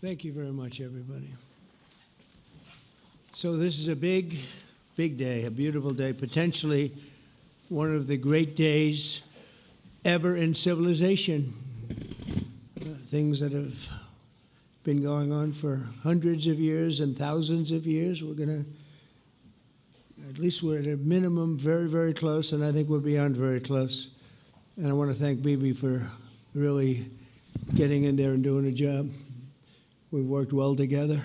Thank you very much, everybody. So this is a big, big day, a beautiful day, potentially one of the great days ever in civilization. Things that have been going on for hundreds of years and thousands of years. We're going to, at least we're at a minimum very, very close, and I think we're beyond very close. And I want to thank Bibi for really getting in there and doing a job. We've worked well together,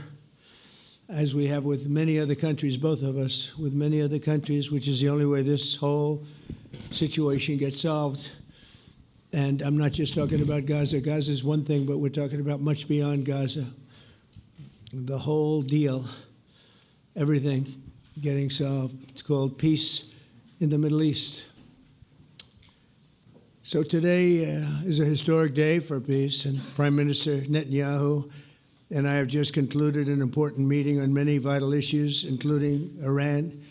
as we have with many other countries, both of us, with many other countries, which is the only way this whole situation gets solved. And I'm not just talking about Gaza. Gaza is one thing, but we're talking about much beyond Gaza. The whole deal, everything getting solved. It's called peace in the Middle East. So today is a historic day for peace, and Prime Minister Netanyahu and I have just concluded an important meeting on many vital issues, including Iran,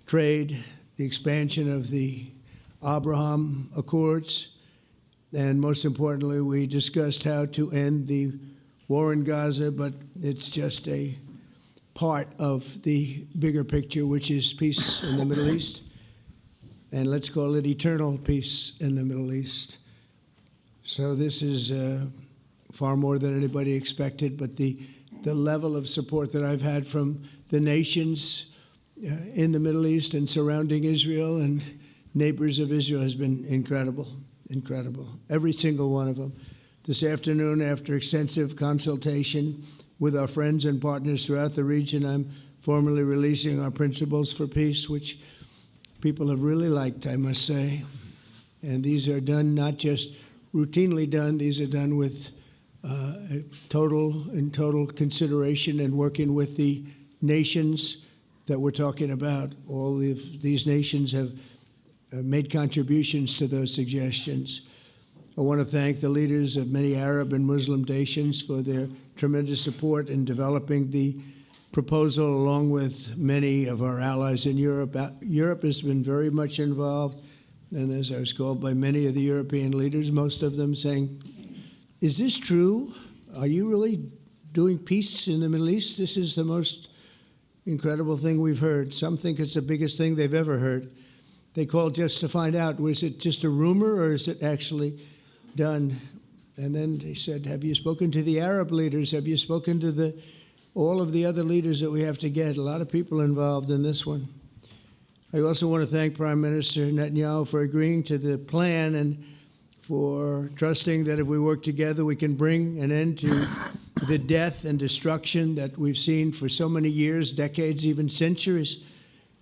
trade, the expansion of the Abraham Accords, and most importantly, we discussed how to end the war in Gaza, but it's just a part of the bigger picture, which is peace in the Middle East, and let's call it eternal peace in the Middle East. So this is far more than anybody expected, but the level of support that I've had from the nations in the Middle East and surrounding Israel and neighbors of Israel has been incredible, incredible. Every single one of them. This afternoon, after extensive consultation with our friends and partners throughout the region, I'm formally releasing our principles for peace, which people have really liked, I must say. And these are done not just routinely done, these are done with total consideration and working with the nations that we're talking about. All of these nations have made contributions to those suggestions. I want to thank the leaders of many Arab and Muslim nations for their tremendous support in developing the proposal, along with many of our allies in Europe. Europe has been very much involved, and as I was called by many of the European leaders, most of them saying, is this true? Are you really doing peace in the Middle East? This is the most incredible thing we've heard. Some think it's the biggest thing they've ever heard. They called just to find out, was it just a rumor or is it actually done? And then they said, have you spoken to the Arab leaders? Have you spoken to all of the other leaders that we have to get? A lot of people involved in this one. I also want to thank Prime Minister Netanyahu for agreeing to the plan and for trusting that if we work together, we can bring an end to the death and destruction that we've seen for so many years, decades, even centuries,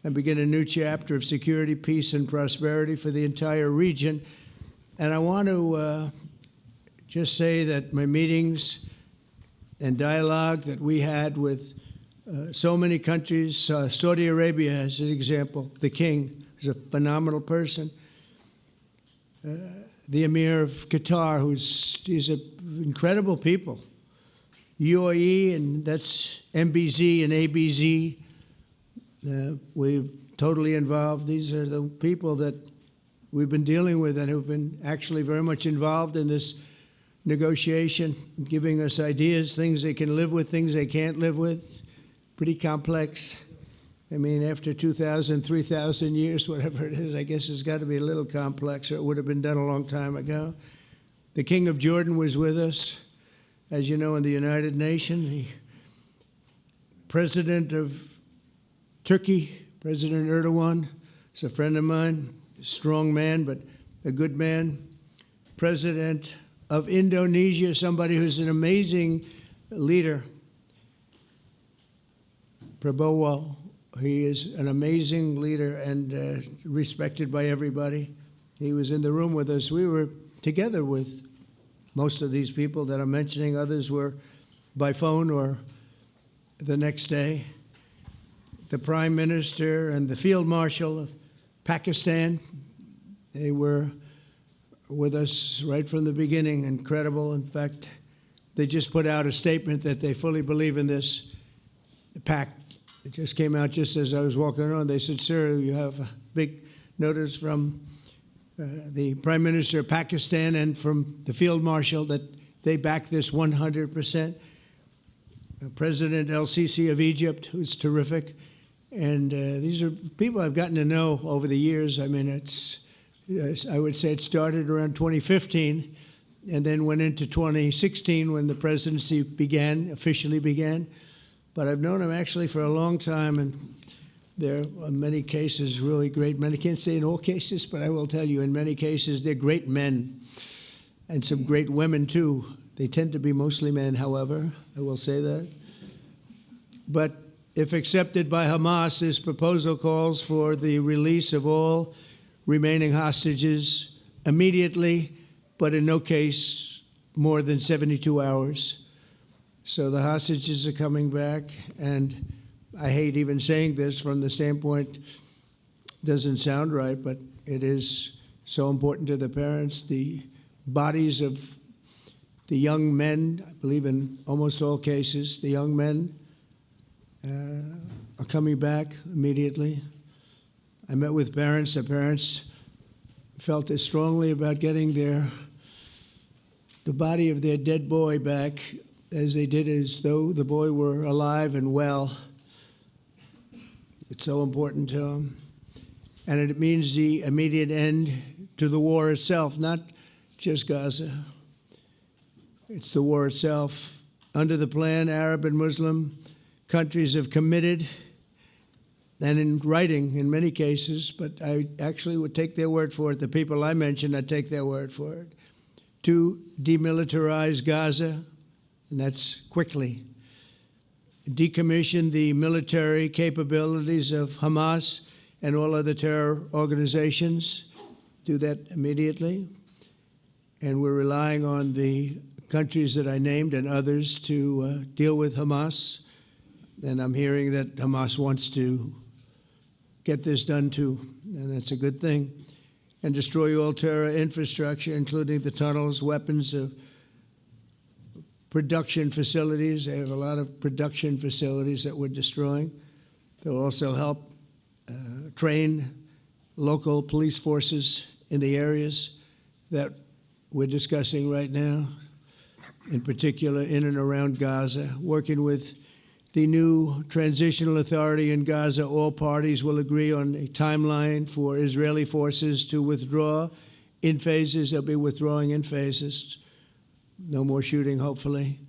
and begin a new chapter of security, peace, and prosperity for the entire region. And I want to just say that my meetings and dialogue that we had with so many countries, Saudi Arabia as an example, the king is a phenomenal person. The Emir of Qatar, he's incredible people. UAE, and that's MBZ and ABZ. We're totally involved. These are the people that we've been dealing with and who've been actually very much involved in this negotiation, giving us ideas, things they can live with, things they can't live with. Pretty complex. I mean, after 2,000, 3,000 years, whatever it is, I guess it's got to be a little complex, or it would have been done a long time ago. The King of Jordan was with us, as you know, in the United Nations. The President of Turkey, President Erdogan, is a friend of mine, a strong man, but a good man. President of Indonesia, somebody who's an amazing leader, Prabowo. He is an amazing leader and respected by everybody. He was in the room with us. We were together with most of these people that I'm mentioning. Others were by phone or the next day. The Prime Minister and the Field Marshal of Pakistan, they were with us right from the beginning. Incredible. In fact, they just put out a statement that they fully believe in this pact. It just came out just as I was walking around. They said, sir, you have a big notice from the Prime Minister of Pakistan and from the Field Marshal that they back this 100%. President El-Sisi of Egypt, who's terrific. And these are people I've gotten to know over the years. I mean, I would say it started around 2015 and then went into 2016 when the presidency officially began. But I've known him actually for a long time, and there are many cases really great men. I can't say in all cases, but I will tell you in many cases they're great men and some great women too. They tend to be mostly men, however, I will say that. But if accepted by Hamas, this proposal calls for the release of all remaining hostages immediately, but in no case more than 72 hours. So the hostages are coming back, and I hate even saying this from the standpoint, doesn't sound right, but it is so important to the parents. The bodies of the young men, I believe in almost all cases, the young men are coming back immediately. I met with parents. The parents felt as strongly about getting the body of their dead boy back as they did as though the boy were alive and well. It's so important to them. And it means the immediate end to the war itself, not just Gaza. It's the war itself. Under the plan, Arab and Muslim countries have committed, and in writing in many cases, but I actually would take their word for it. The people I mentioned, I'd take their word for it, to demilitarize Gaza, and that's quickly. Decommission the military capabilities of Hamas and all other terror organizations. Do that immediately. And we're relying on the countries that I named and others to deal with Hamas. And I'm hearing that Hamas wants to get this done too, and that's a good thing. And destroy all terror infrastructure, including the tunnels, weapons of production facilities. They have a lot of production facilities that we're destroying. They'll also help train local police forces in the areas that we're discussing right now, in particular in and around Gaza, working with the new transitional authority in Gaza. All parties will agree on a timeline for Israeli forces to withdraw in phases. They'll be withdrawing in phases. No more shooting, hopefully.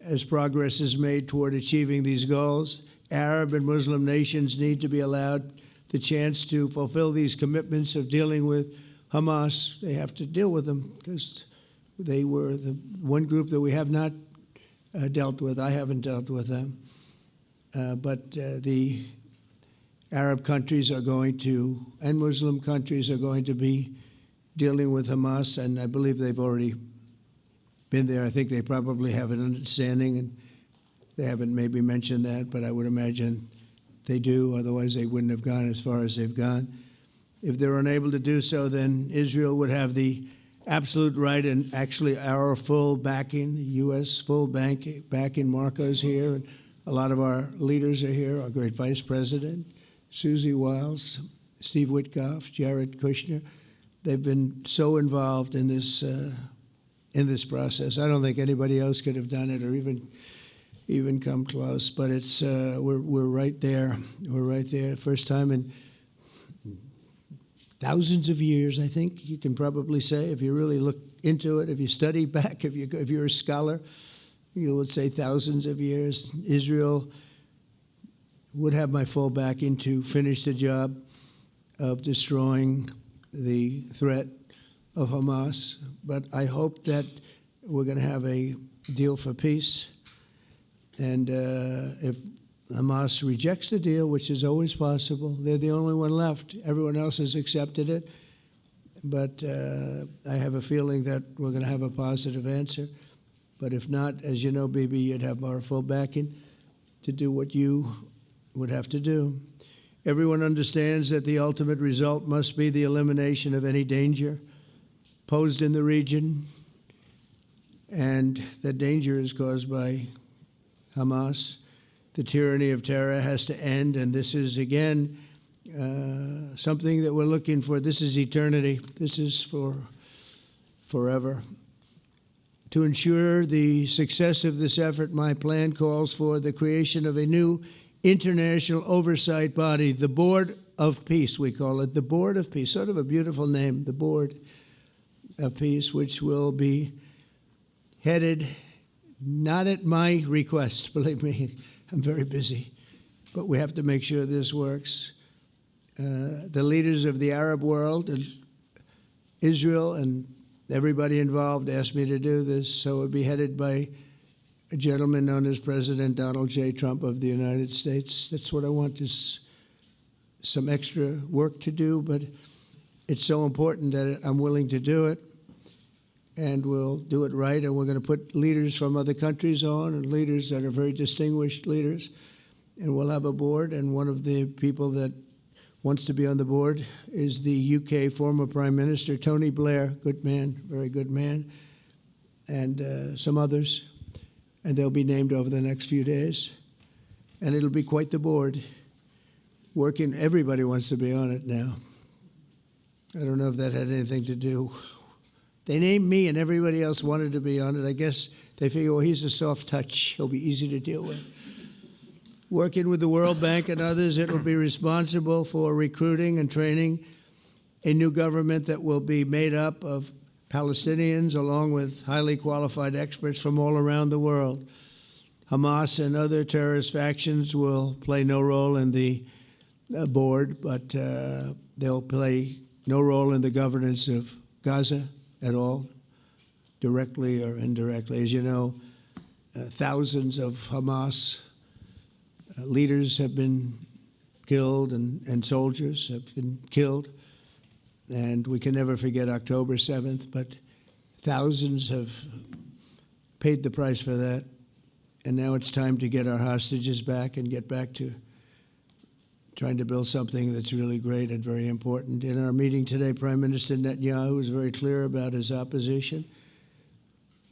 As progress is made toward achieving these goals, Arab and Muslim nations need to be allowed the chance to fulfill these commitments of dealing with Hamas. They have to deal with them because they were the one group that we have not dealt with. I haven't dealt with them. But the Arab countries are going to, and Muslim countries are going to be dealing with Hamas, and I believe they've already been there. I think they probably have an understanding, and they haven't maybe mentioned that, but I would imagine they do, otherwise they wouldn't have gone as far as they've gone. If they're unable to do so, then Israel would have the absolute right and actually our full backing, the U.S. full backing. Marco's here, and a lot of our leaders are here, our great Vice President, Susie Wiles, Steve Witkoff, Jared Kushner. They've been so involved in this process. I don't think anybody else could have done it or even come close, but it's we're right there. We're right there. First time in thousands of years, I think you can probably say, if you really look into it, if you study back, if you're a scholar, you would say thousands of years. Israel would have my full backing to finish the job of destroying the threat of Hamas. But I hope that we're going to have a deal for peace. And if Hamas rejects the deal, which is always possible, they're the only one left. Everyone else has accepted it. But I have a feeling that we're going to have a positive answer. But if not, as you know, Bibi, you'd have our full backing to do what you would have to do. Everyone understands that the ultimate result must be the elimination of any danger posed in the region, and that danger is caused by Hamas. The tyranny of terror has to end, and this is, again, something that we're looking for. This is eternity. This is for forever. To ensure the success of this effort, my plan calls for the creation of a new international oversight body, the Board of Peace, we call it, the Board of Peace, sort of a beautiful name, the Board of Peace, which will be headed, not at my request, believe me, I'm very busy, but we have to make sure this works. The leaders of the Arab world and Israel and everybody involved asked me to do this, so it would be headed by a gentleman known as President Donald J. Trump of the United States. That's what I want, is some extra work to do, but it's so important that I'm willing to do it, and we'll do it right, and we're going to put leaders from other countries on, and leaders that are very distinguished leaders, and we'll have a board, and one of the people that wants to be on the board is the UK former Prime Minister, Tony Blair, good man, very good man, and some others, and they'll be named over the next few days, and it'll be quite the board. Working, everybody wants to be on it now. I don't know if that had anything to do. They named me and everybody else wanted to be on it. I guess they figure, well, he's a soft touch. He'll be easy to deal with. Working with the World Bank and others, it will be responsible for recruiting and training a new government that will be made up of Palestinians along with highly qualified experts from all around the world. Hamas and other terrorist factions will play no role in the board, but they'll play no role in the governance of Gaza at all, directly or indirectly. As you know, thousands of Hamas leaders have been killed and soldiers have been killed. And we can never forget October 7th, but thousands have paid the price for that. And now it's time to get our hostages back and get back to trying to build something that's really great and very important. In our meeting today, Prime Minister Netanyahu was very clear about his opposition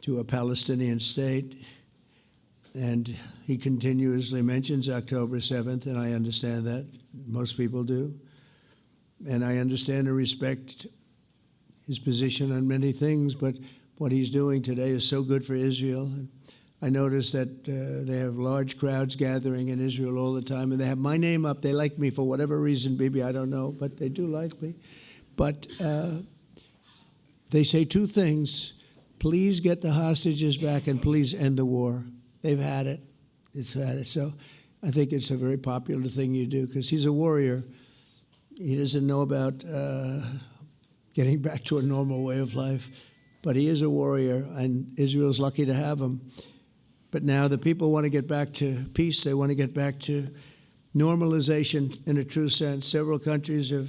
to a Palestinian state. And he continuously mentions October 7th, and I understand that. Most people do. And I understand and respect his position on many things, but what he's doing today is so good for Israel. I notice that they have large crowds gathering in Israel all the time, and they have my name up. They like me for whatever reason, maybe I don't know, but they do like me. But they say two things: please get the hostages back and please end the war. They've had it. It's had it. So I think it's a very popular thing you do, because he's a warrior. He doesn't know about getting back to a normal way of life, but he is a warrior, and Israel's lucky to have him. But now the people want to get back to peace. They want to get back to normalization in a true sense. Several countries have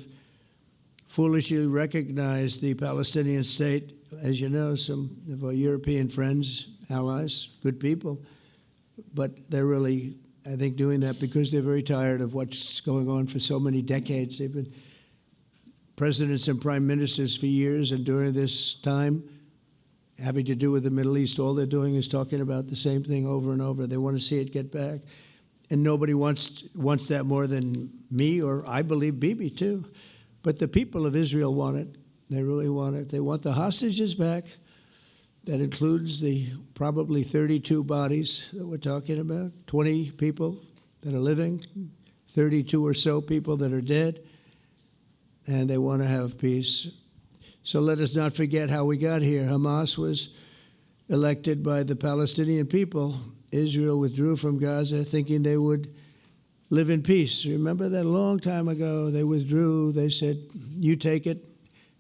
foolishly recognized the Palestinian state. As you know, some of our European friends, allies, good people, but they're really, I think, doing that because they're very tired of what's going on for so many decades. They've been presidents and prime ministers for years, and during this time, having to do with the Middle East, all they're doing is talking about the same thing over and over. They want to see it get back. And nobody wants that more than me, or I believe Bibi too. But the people of Israel want it. They really want it. They want the hostages back. That includes the probably 32 bodies that we're talking about, 20 people that are living, 32 or so people that are dead, and they want to have peace. So let us not forget how we got here. Hamas was elected by the Palestinian people. Israel withdrew from Gaza thinking they would live in peace. Remember that a long time ago? They withdrew. They said, you take it.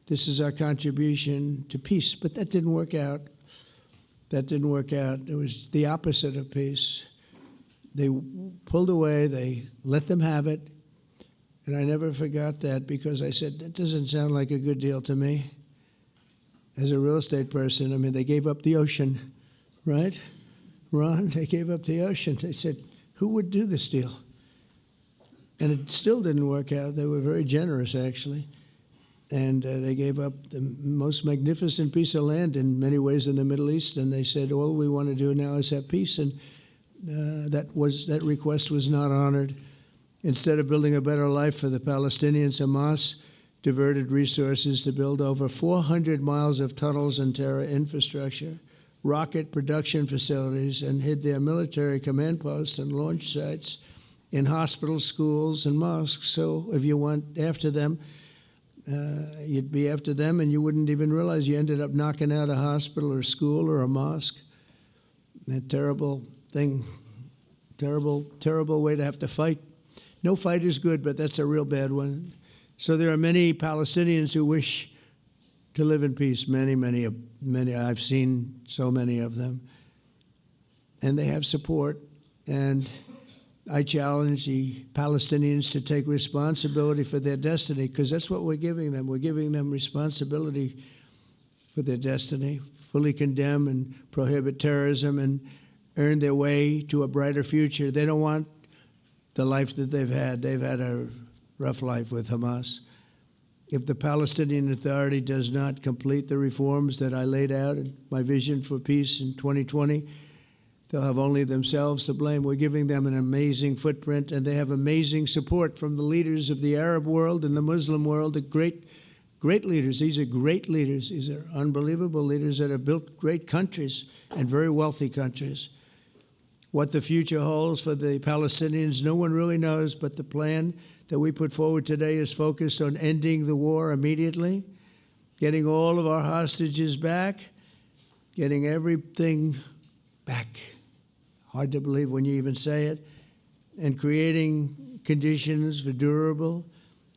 This is our contribution to peace. But that didn't work out. That didn't work out. It was the opposite of peace. They pulled away. They let them have it. And I never forgot that, because I said, that doesn't sound like a good deal to me. As a real estate person, I mean, they gave up the ocean, right? Ron, they gave up the ocean. They said, who would do this deal? And it still didn't work out. They were very generous, actually. And they gave up the most magnificent piece of land in many ways in the Middle East. And they said, all we want to do now is have peace. And that request was not honored. Instead of building a better life for the Palestinians, Hamas diverted resources to build over 400 miles of tunnels and terror infrastructure, rocket production facilities and hid their military command posts and launch sites in hospitals, schools, and mosques. So if you went after them, you'd be after them, and you wouldn't even realize you ended up knocking out a hospital or school or a mosque. That terrible thing, terrible way to have to fight. No fight is good, but that's a real bad one. So there are many Palestinians who wish to live in peace. Many. I've seen so many of them, and they have support. And I challenge the Palestinians to take responsibility for their destiny, because that's what we're giving them. We're giving them responsibility for their destiny, fully condemn and prohibit terrorism and earn their way to a brighter future. They don't want the life that they've had. They've had a rough life with Hamas. If the Palestinian Authority does not complete the reforms that I laid out in my vision for peace in 2020, they'll have only themselves to blame. We're giving them an amazing footprint, and they have amazing support from the leaders of the Arab world and the Muslim world, the great leaders. These are great leaders. These are unbelievable leaders that have built great countries and very wealthy countries. What the future holds for the Palestinians, no one really knows, but the plan that we put forward today is focused on ending the war immediately, getting all of our hostages back, getting everything back. Hard to believe when you even say it, and creating conditions for durable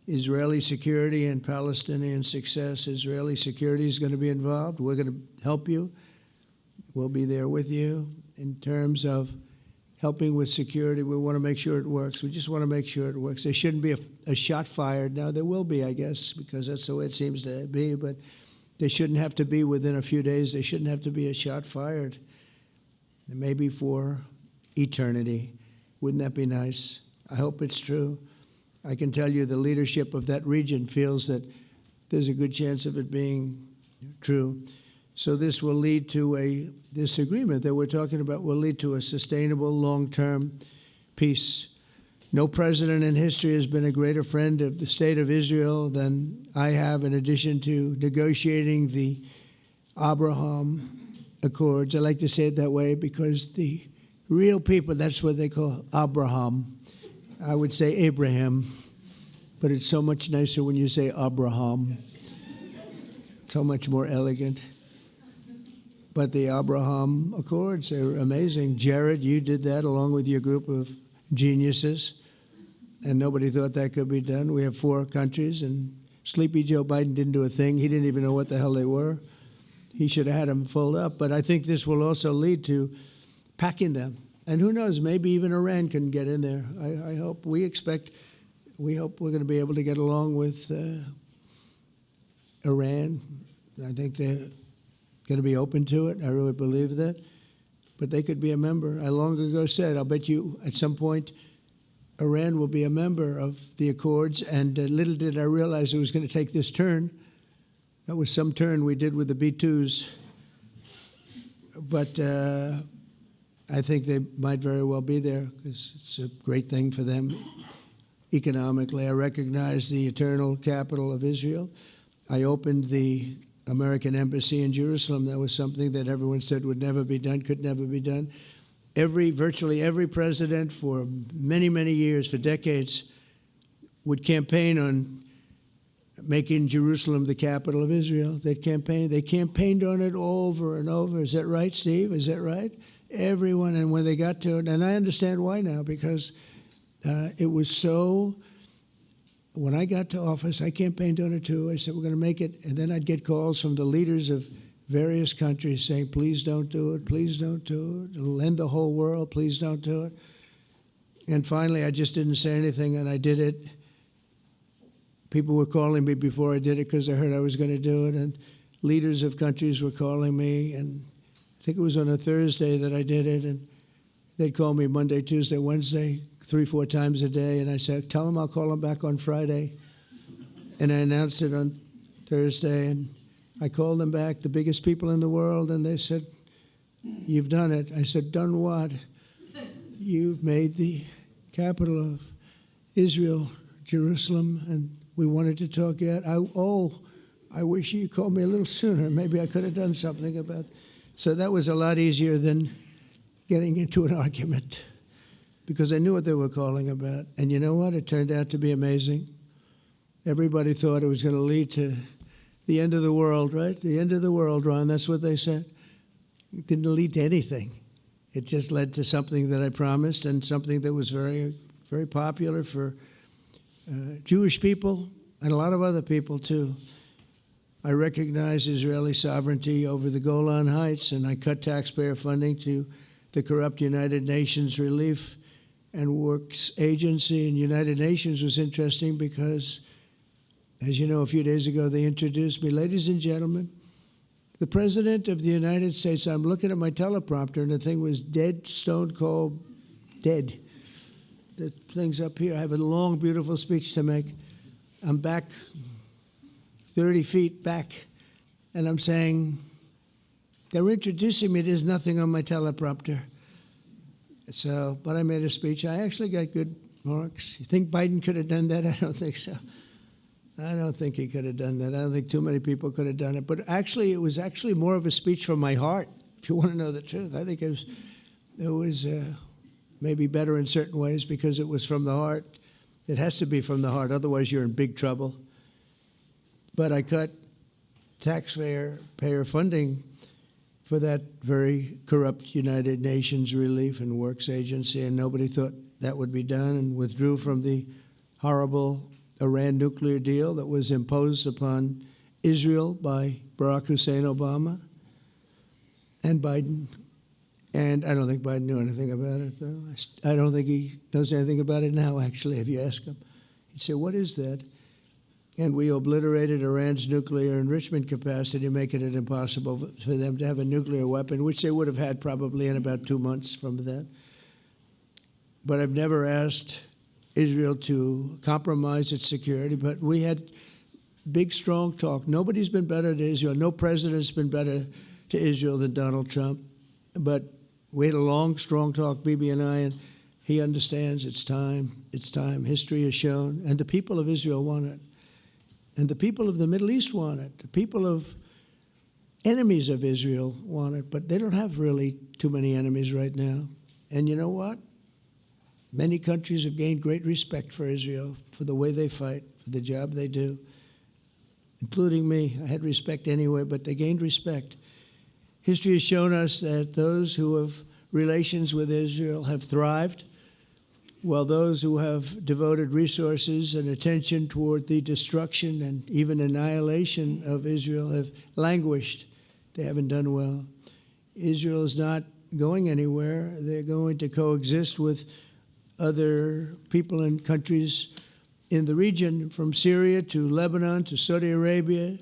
Israeli security and Palestinian success. Israeli security is going to be involved. We're going to help you. We'll be there with you in terms of helping with security. We want to make sure it works. We just want to make sure it works. There shouldn't be a shot fired. Now, there will be, I guess, because that's the way it seems to be, but they shouldn't have to be within a few days. There shouldn't have to be a shot fired. Maybe for eternity. Wouldn't that be nice? I hope it's true. I can tell you the leadership of that region feels that there's a good chance of it being true. So this will lead to this agreement that we're talking about will lead to a sustainable long-term peace. No president in history has been a greater friend of the state of Israel than I have, in addition to negotiating the Abraham Accords. I like to say it that way because the real people, that's what they call Abraham. I would say Abraham, but it's so much nicer when you say Abraham. So much more elegant. But the Abraham Accords are amazing. Jared, you did that along with your group of geniuses, and nobody thought that could be done. We have 4 countries, and Sleepy Joe Biden didn't do a thing. He didn't even know what the hell they were. He should have had them fold up. But I think this will also lead to packing them. And who knows, maybe even Iran can get in there. I hope, we hope we're going to be able to get along with Iran. I think they're going to be open to it. I really believe that. But they could be a member. I long ago said, I'll bet you at some point Iran will be a member of the Accords. And little did I realize it was going to take this turn. That was some turn we did with the B-2s. But I think they might very well be there because it's a great thing for them economically. I recognize the eternal capital of Israel. I opened the American embassy in Jerusalem. That was something that everyone said would never be done, could never be done. Virtually every president for many, many years, for decades, would campaign on making Jerusalem the capital of Israel. They campaigned on it over and over. Is that right, Steve? Is that right? Everyone, and when they got to it, and I understand why now, because it was so, when I got to office, I campaigned on it too. I said, we're going to make it, and then I'd get calls from the leaders of various countries saying, please don't do it, please don't do it. It'll end the whole world, please don't do it. And finally, I just didn't say anything, and I did it. People were calling me before I did it because they heard I was going to do it, and leaders of countries were calling me, and I think it was on a Thursday that I did it, and they'd call me Monday, Tuesday, Wednesday, 3-4 times a day, and I said, tell them I'll call them back on Friday. And I announced it on Thursday, and I called them back, the biggest people in the world, and they said, you've done it. I said, done what? You've made the capital of Israel, Jerusalem, and we wanted to talk yet. I wish you called me a little sooner. Maybe I could have done something about it. So that was a lot easier than getting into an argument, because I knew what they were calling about. And you know what? It turned out to be amazing. Everybody thought it was going to lead to the end of the world, right? The end of the world, Ron, that's what they said. It didn't lead to anything. It just led to something that I promised, and something that was very, very popular for Jewish people and a lot of other people, too. I recognize Israeli sovereignty over the Golan Heights, and I cut taxpayer funding to the corrupt United Nations Relief and Works Agency. And United Nations was interesting because, as you know, a few days ago they introduced me. Ladies and gentlemen, the President of the United States. I'm looking at my teleprompter, and the thing was dead, stone cold, dead. The thing's up here. I have a long, beautiful speech to make. I'm back 30 feet back, and I'm saying, they're introducing me. There's nothing on my teleprompter. So, but I made a speech. I actually got good marks. You think Biden could have done that? I don't think so. I don't think he could have done that. I don't think too many people could have done it. But actually, it was actually more of a speech from my heart, if you want to know the truth. I think it was maybe better in certain ways because it was from the heart. It has to be from the heart. Otherwise, you're in big trouble. But I cut taxpayer funding for that very corrupt United Nations Relief and Works Agency, and nobody thought that would be done, and withdrew from the horrible Iran nuclear deal that was imposed upon Israel by Barack Hussein Obama and Biden. And I don't think Biden knew anything about it, though. I don't think he knows anything about it now, actually, if you ask him. He'd say, what is that? And we obliterated Iran's nuclear enrichment capacity, making it impossible for them to have a nuclear weapon, which they would have had probably in about 2 months from that. But I've never asked Israel to compromise its security, but we had big, strong talk. Nobody's been better to Israel. No president's been better to Israel than Donald Trump. But we had a long, strong talk, Bibi and I, and he understands it's time. It's time. History has shown. And the people of Israel want it. And the people of the Middle East want it. The people of enemies of Israel want it. But they don't have really too many enemies right now. And you know what? Many countries have gained great respect for Israel, for the way they fight, for the job they do, including me. I had respect anyway, but they gained respect. History has shown us that those who have relations with Israel have thrived, while those who have devoted resources and attention toward the destruction and even annihilation of Israel have languished. They haven't done well. Israel is not going anywhere. They're going to coexist with other people and countries in the region, from Syria to Lebanon to Saudi Arabia.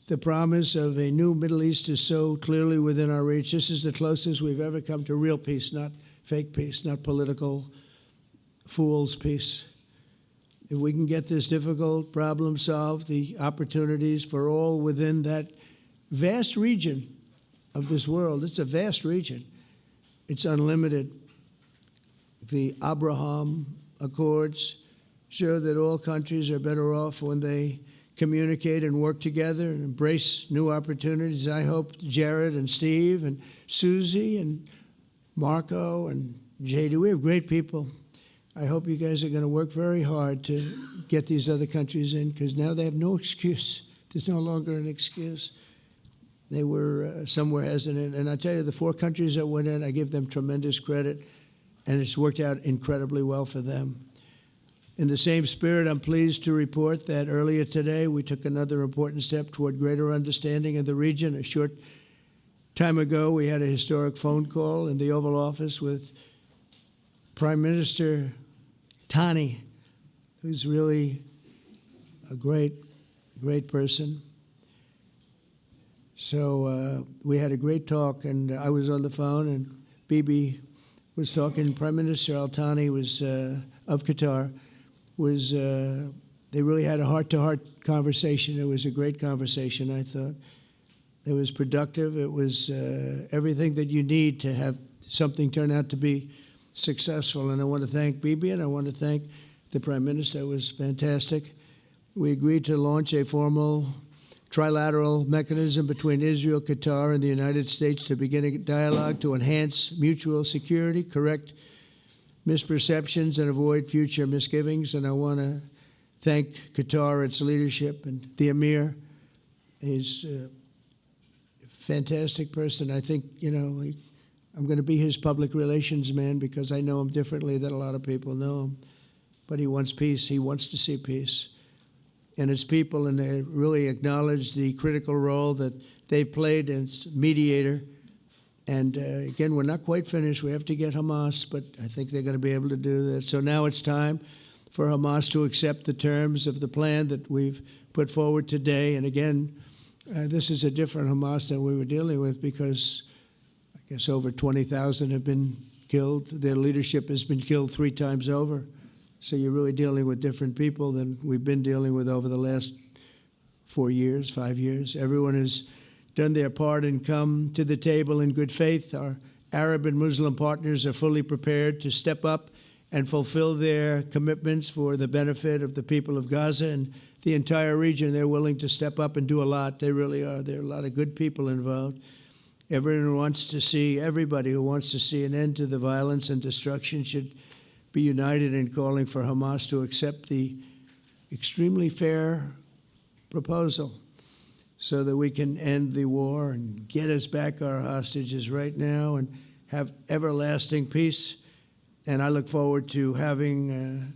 The promise of a new Middle East is so clearly within our reach. This is the closest we've ever come to real peace, not fake peace, not political fool's peace. If we can get this difficult problem solved, the opportunities for all within that vast region of this world, it's a vast region, it's unlimited. The Abraham Accords show that all countries are better off when they communicate and work together and embrace new opportunities. I hope Jared and Steve and Susie and Marco and JD, we have great people. I hope you guys are going to work very hard to get these other countries in, because now they have no excuse. There's no longer an excuse. They were somewhere hesitant. And I tell you, the 4 countries that went in, I give them tremendous credit, and it's worked out incredibly well for them. In the same spirit, I'm pleased to report that earlier today we took another important step toward greater understanding in the region. A short time ago, we had a historic phone call in the Oval Office with Prime Minister Tani, who's really a great, great person. So we had a great talk, and I was on the phone, and Bibi was talking. Prime Minister Al Thani was of Qatar. They really had a heart-to-heart conversation. It was a great conversation, I thought. It was productive. It was everything that you need to have something turn out to be successful. And I want to thank Bibi, and I want to thank the Prime Minister. It was fantastic. We agreed to launch a formal trilateral mechanism between Israel, Qatar, and the United States to begin a dialogue to enhance mutual security, correct misperceptions, and avoid future misgivings. And I want to thank Qatar, its leadership, and the Emir. He's a fantastic person. I think, I'm going to be his public relations man because I know him differently than a lot of people know him. But he wants peace. He wants to see peace. And his people, and they really acknowledge the critical role that they've played as mediator. And again, we're not quite finished. We have to get Hamas, but I think they're going to be able to do that. So now it's time for Hamas to accept the terms of the plan that we've put forward today. And again, this is a different Hamas than we were dealing with because I guess over 20,000 have been killed. Their leadership has been killed 3 times over. So you're really dealing with different people than we've been dealing with over the last 4 years, 5 years. Everyone has done their part and come to the table in good faith. Our Arab and Muslim partners are fully prepared to step up and fulfill their commitments for the benefit of the people of Gaza and the entire region. They're willing to step up and do a lot. They really are. There are a lot of good people involved. Everybody who wants to see an end to the violence and destruction should be united in calling for Hamas to accept the extremely fair proposal so that we can end the war and get us back our hostages right now and have everlasting peace. And I look forward to having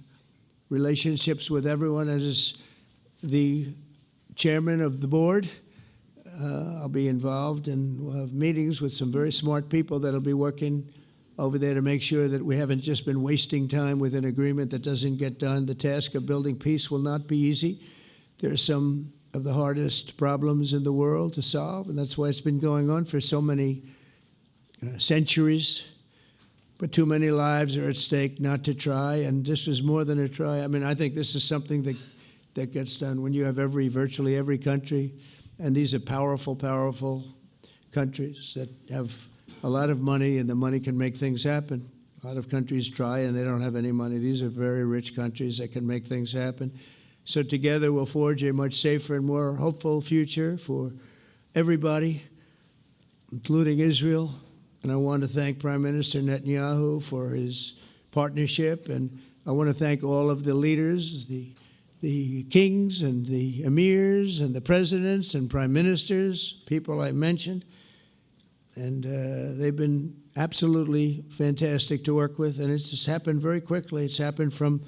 relationships with everyone. As the chairman of the board, I'll be involved, and we'll have meetings with some very smart people that'll be working over there to make sure that we haven't just been wasting time with an agreement that doesn't get done. The task of building peace will not be easy. There are some of the hardest problems in the world to solve, and that's why it's been going on for so many centuries. But too many lives are at stake not to try, and this is more than a try. I mean, I think this is something that gets done when you have virtually every country, and these are powerful, powerful countries that have a lot of money, and the money can make things happen. A lot of countries try, and they don't have any money. These are very rich countries that can make things happen. So together we'll forge a much safer and more hopeful future for everybody, including Israel. And I want to thank Prime Minister Netanyahu for his partnership. And I want to thank all of the leaders, the kings and the emirs and the presidents and prime ministers, people I mentioned. And they've been absolutely fantastic to work with. And it's just happened very quickly. It's happened from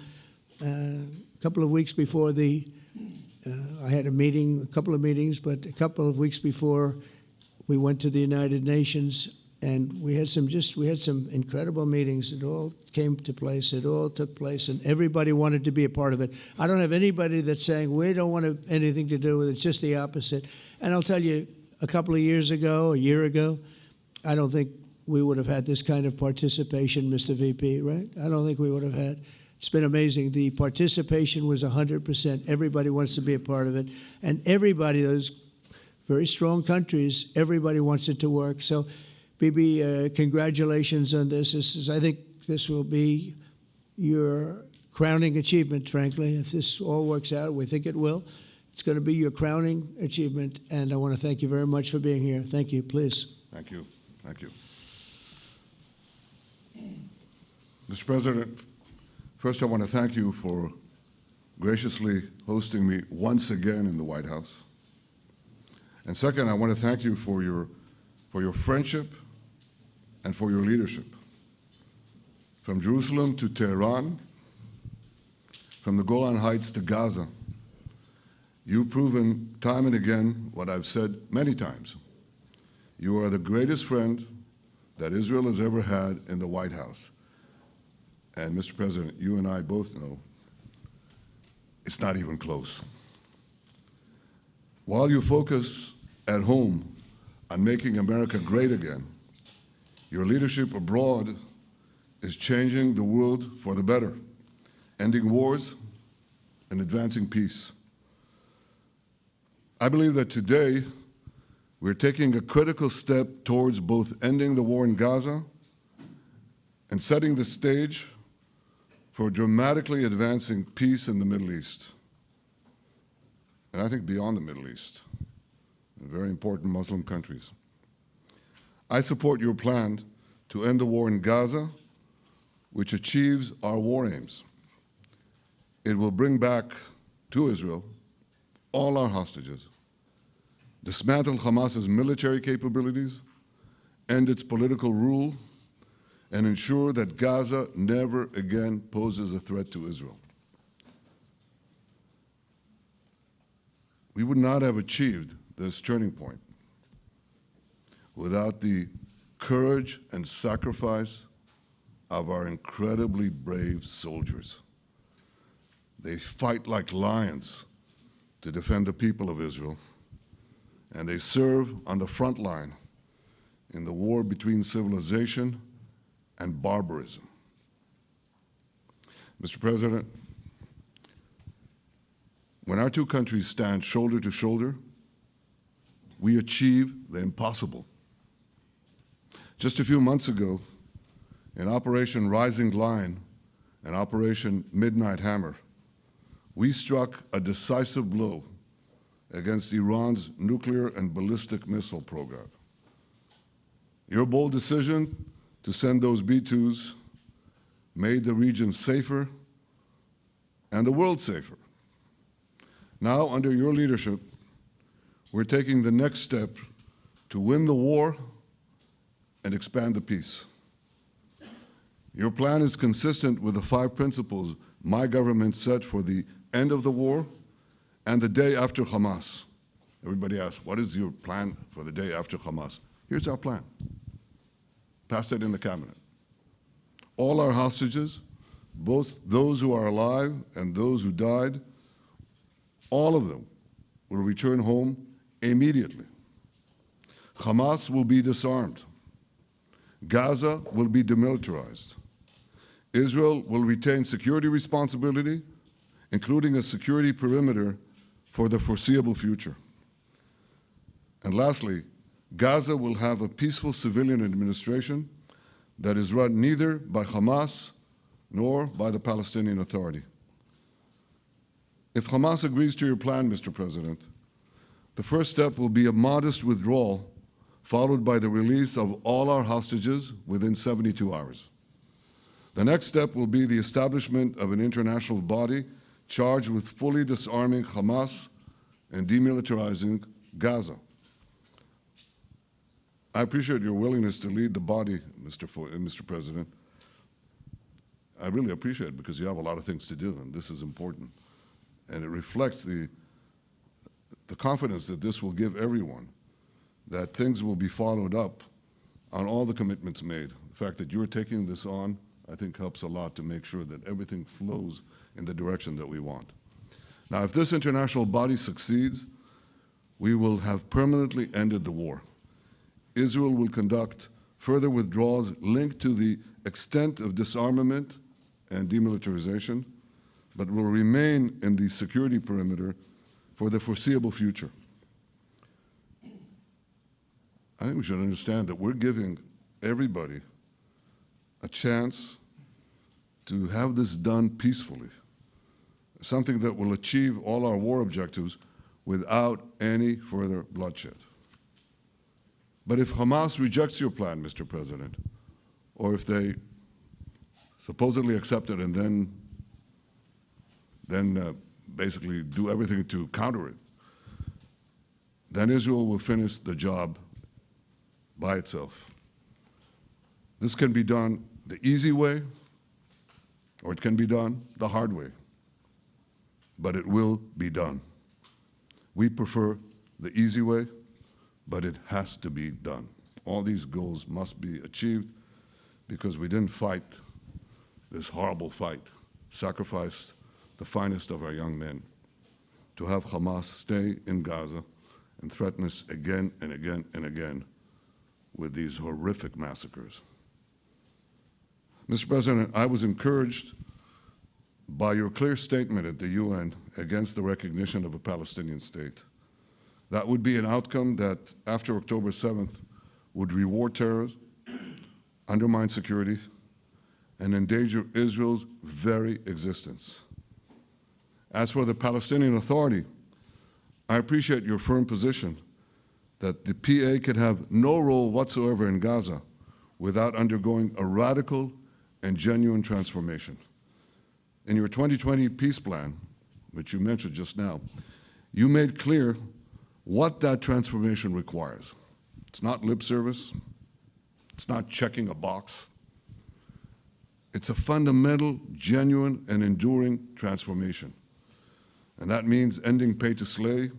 a couple of weeks before I had a couple of meetings, but a couple of weeks before we went to the United Nations, and we had some incredible meetings. It all came to place. It all took place, and everybody wanted to be a part of it. I don't have anybody that's saying we don't want anything to do with it. It's just the opposite. And I'll tell you, a couple of years ago, a year ago, I don't think we would have had this kind of participation, Mr. VP, right? I don't think we would have had. It's been amazing. The participation was 100%. Everybody wants to be a part of it. And everybody, those very strong countries, everybody wants it to work. So, Bibi, congratulations on this. I think this will be your crowning achievement, frankly. If this all works out, we think it will. It's going to be your crowning achievement. And I want to thank you very much for being here. Thank you. Please. Thank you. Thank you. Mr. President, first I want to thank you for graciously hosting me once again in the White House. And second, I want to thank you for your friendship and for your leadership. From Jerusalem to Tehran, from the Golan Heights to Gaza, you've proven time and again what I've said many times. You are the greatest friend that Israel has ever had in the White House. And Mr. President, you and I both know it's not even close. While you focus at home on making America great again, your leadership abroad is changing the world for the better, ending wars and advancing peace. I believe that today we're taking a critical step towards both ending the war in Gaza and setting the stage for dramatically advancing peace in the Middle East, and I think beyond the Middle East. and very important Muslim countries. I support your plan to end the war in Gaza, which achieves our war aims. It will bring back to Israel all our hostages, dismantle Hamas's military capabilities, end its political rule, and ensure that Gaza never again poses a threat to Israel. We would not have achieved this turning point without the courage and sacrifice of our incredibly brave soldiers. They fight like lions to defend the people of Israel, and they serve on the front line in the war between civilization and barbarism. Mr. President, when our two countries stand shoulder to shoulder, we achieve the impossible. Just a few months ago, in Operation Rising Lion and Operation Midnight Hammer, we struck a decisive blow against Iran's nuclear and ballistic missile program. Your bold decision to send those B-2s made the region safer and the world safer. Now, under your leadership, we're taking the next step to win the war and expand the peace. Your plan is consistent with the 5 principles my government set for the end of the war and the day after Hamas. Everybody asks, what is your plan for the day after Hamas? Here's our plan. Passed it in the cabinet. All our hostages, both those who are alive and those who died, all of them will return home immediately. Hamas will be disarmed. Gaza will be demilitarized. Israel will retain security responsibility, including a security perimeter for the foreseeable future. And lastly, Gaza will have a peaceful civilian administration that is run neither by Hamas nor by the Palestinian Authority. If Hamas agrees to your plan, Mr. President, the first step will be a modest withdrawal, followed by the release of all our hostages within 72 hours. The next step will be the establishment of an international body charged with fully disarming Hamas and demilitarizing Gaza. I appreciate your willingness to lead the body, Mr. President. I really appreciate it because you have a lot of things to do, and this is important. And it reflects the confidence that this will give everyone, that things will be followed up on all the commitments made. The fact that you're taking this on, I think, helps a lot to make sure that everything flows in the direction that we want. Now, if this international body succeeds, we will have permanently ended the war. Israel will conduct further withdrawals linked to the extent of disarmament and demilitarization, but will remain in the security perimeter for the foreseeable future. I think we should understand that we're giving everybody a chance to have this done peacefully, something that will achieve all our war objectives without any further bloodshed. But if Hamas rejects your plan, Mr. President, or if they supposedly accept it and then basically do everything to counter it, then Israel will finish the job by itself. This can be done the easy way, or it can be done the hard way, but it will be done. We prefer the easy way, but it has to be done. All these goals must be achieved because we didn't fight this horrible fight, sacrifice the finest of our young men to have Hamas stay in Gaza and threaten us again and again and again with these horrific massacres. Mr. President, I was encouraged by your clear statement at the UN against the recognition of a Palestinian state. That would be an outcome that, after October 7th, would reward terrorism, undermine security, and endanger Israel's very existence. As for the Palestinian Authority, I appreciate your firm position that the PA could have no role whatsoever in Gaza without undergoing a radical and genuine transformation. In your 2020 peace plan, which you mentioned just now, you made clear what that transformation requires. It's not lip service. It's not checking a box. It's a fundamental, genuine, and enduring transformation. And that means ending pay to slay,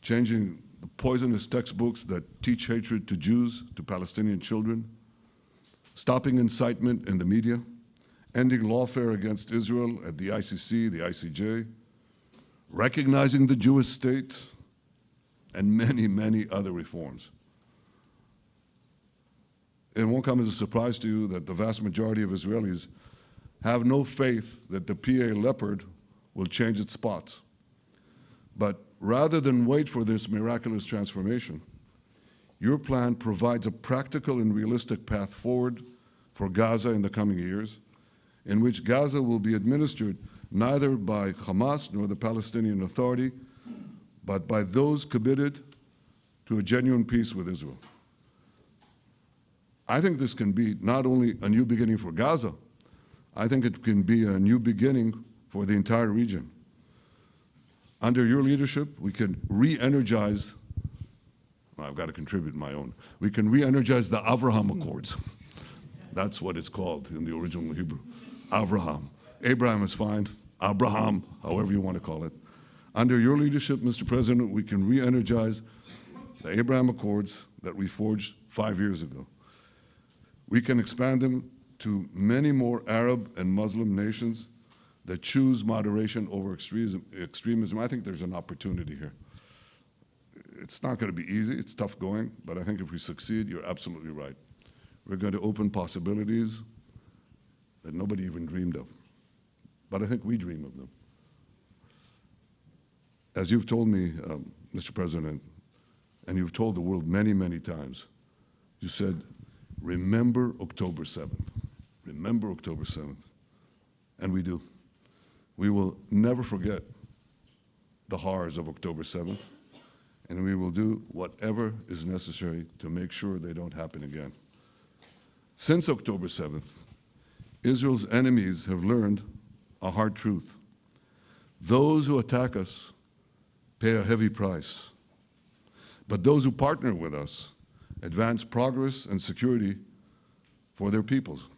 changing the poisonous textbooks that teach hatred to Jews, to Palestinian children, stopping incitement in the media, ending lawfare against Israel at the ICC, the ICJ, recognizing the Jewish state, and many, many other reforms. It won't come as a surprise to you that the vast majority of Israelis have no faith that the PA Leopard will change its spots. But rather than wait for this miraculous transformation, your plan provides a practical and realistic path forward for Gaza in the coming years, in which Gaza will be administered neither by Hamas nor the Palestinian Authority, but by those committed to a genuine peace with Israel. I think this can be not only a new beginning for Gaza, I think it can be a new beginning for the entire region. Under your leadership, we can re-energize, well, I've got to contribute my own, we can re-energize the Abraham Accords. That's what it's called in the original Hebrew, Abraham. Abraham is fine, Abraham, however you want to call it. Under your leadership, Mr. President, we can re-energize the Abraham Accords that we forged 5 years ago. We can expand them to many more Arab and Muslim nations that choose moderation over extremism. I think there's an opportunity here. It's not going to be easy, it's tough going, but I think if we succeed, you're absolutely right. We're going to open possibilities that nobody even dreamed of. But I think we dream of them. As you've told me, Mr. President, and you've told the world many, many times, you said, remember October 7th. Remember October 7th. And we do. We will never forget the horrors of October 7th, and we will do whatever is necessary to make sure they don't happen again. Since October 7th, Israel's enemies have learned a hard truth. Those who attack us pay a heavy price, but those who partner with us advance progress and security for their peoples.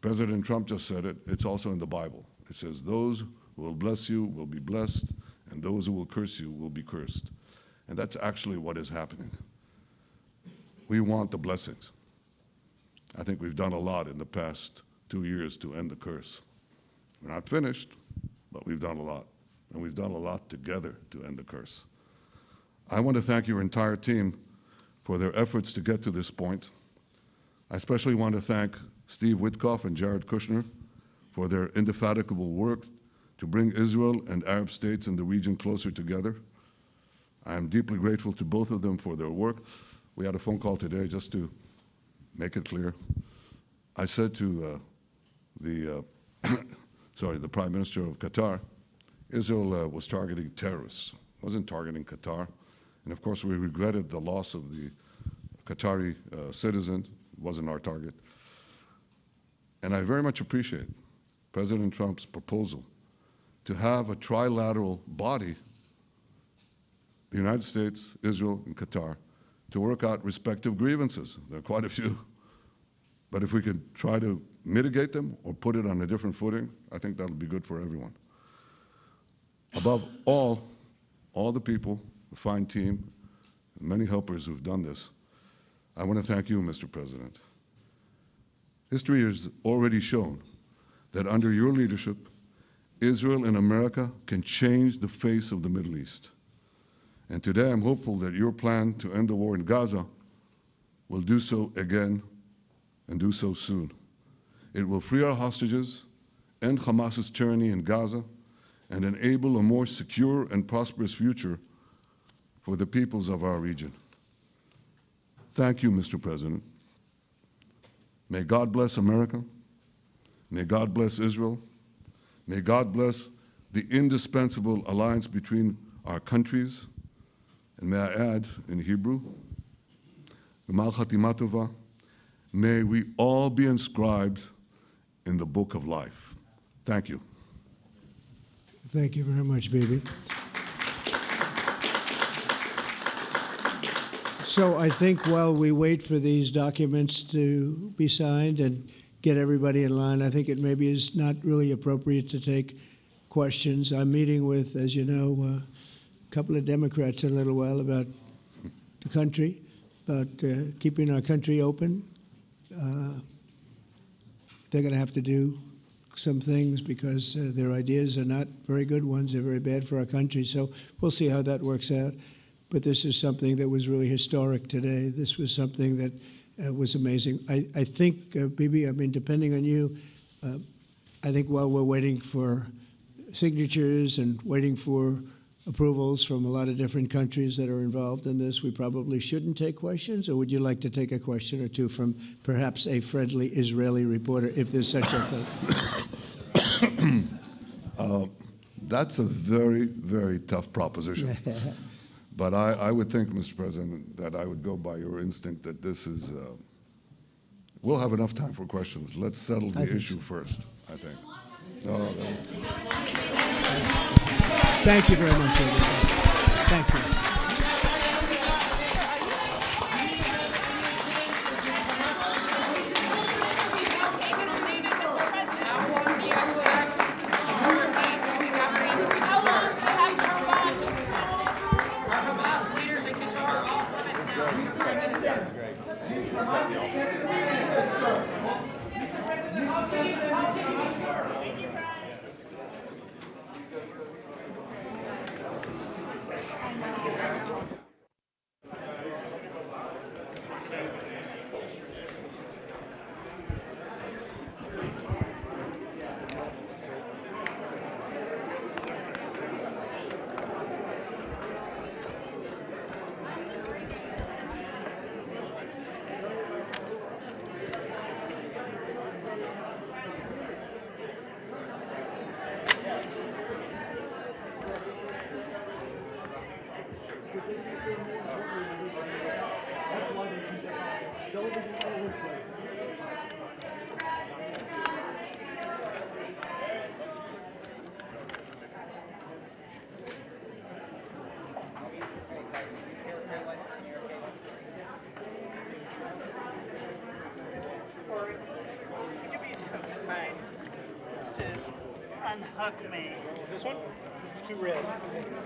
President Trump just said it, it's also in the Bible. It says, those who will bless you will be blessed, and those who will curse you will be cursed. And that's actually what is happening. We want the blessings. I think we've done a lot in the past 2 years to end the curse. We're not finished, but we've done a lot. And we've done a lot together to end the curse. I want to thank your entire team for their efforts to get to this point. I especially want to thank Steve Witkoff and Jared Kushner for their indefatigable work to bring Israel and Arab states in the region closer together. I am deeply grateful to both of them for their work. We had a phone call today just to make it clear. I said to the Prime Minister of Qatar, Israel was targeting terrorists, wasn't targeting Qatar. And of course, we regretted the loss of the Qatari citizen, wasn't our target. And I very much appreciate President Trump's proposal to have a trilateral body, the United States, Israel, and Qatar, to work out respective grievances. There are quite a few. But if we could try to mitigate them or put it on a different footing, I think that'll be good for everyone. Above all the people, the fine team, and many helpers who've done this, I want to thank you, Mr. President. History has already shown that under your leadership, Israel and America can change the face of the Middle East. And today I'm hopeful that your plan to end the war in Gaza will do so again and do so soon. It will free our hostages, end Hamas's tyranny in Gaza, and enable a more secure and prosperous future for the peoples of our region. Thank you, Mr. President. May God bless America. May God bless Israel. May God bless the indispensable alliance between our countries, And may I add, in Hebrew, G'mar Chatima Tova, may we all be inscribed in the book of life. Thank you. Thank you very much, Bibi. So I think while we wait for these documents to be signed and get everybody in line, I think it maybe is not really appropriate to take questions. I'm meeting with, as you know, a couple of Democrats in a little while about the country, about keeping our country open. They're going to have to do some things because their ideas are not very good ones. They're very bad for our country. So we'll see how that works out. But this is something that was really historic today. This was something that was amazing. I think, Bibi, I mean, depending on you, I think while we're waiting for signatures and waiting for approvals from a lot of different countries that are involved in this, we probably shouldn't take questions? Or would you like to take a question or two from perhaps a friendly Israeli reporter, if there's such a thing? That's a very, very tough proposition. But I would think, Mr. President, that I would go by your instinct that this is, we'll have enough time for questions. Let's settle the issue first, I think. No. Thank you very much, everybody. Thank you. Would you be so kind as to unhook me? This one? It's too red.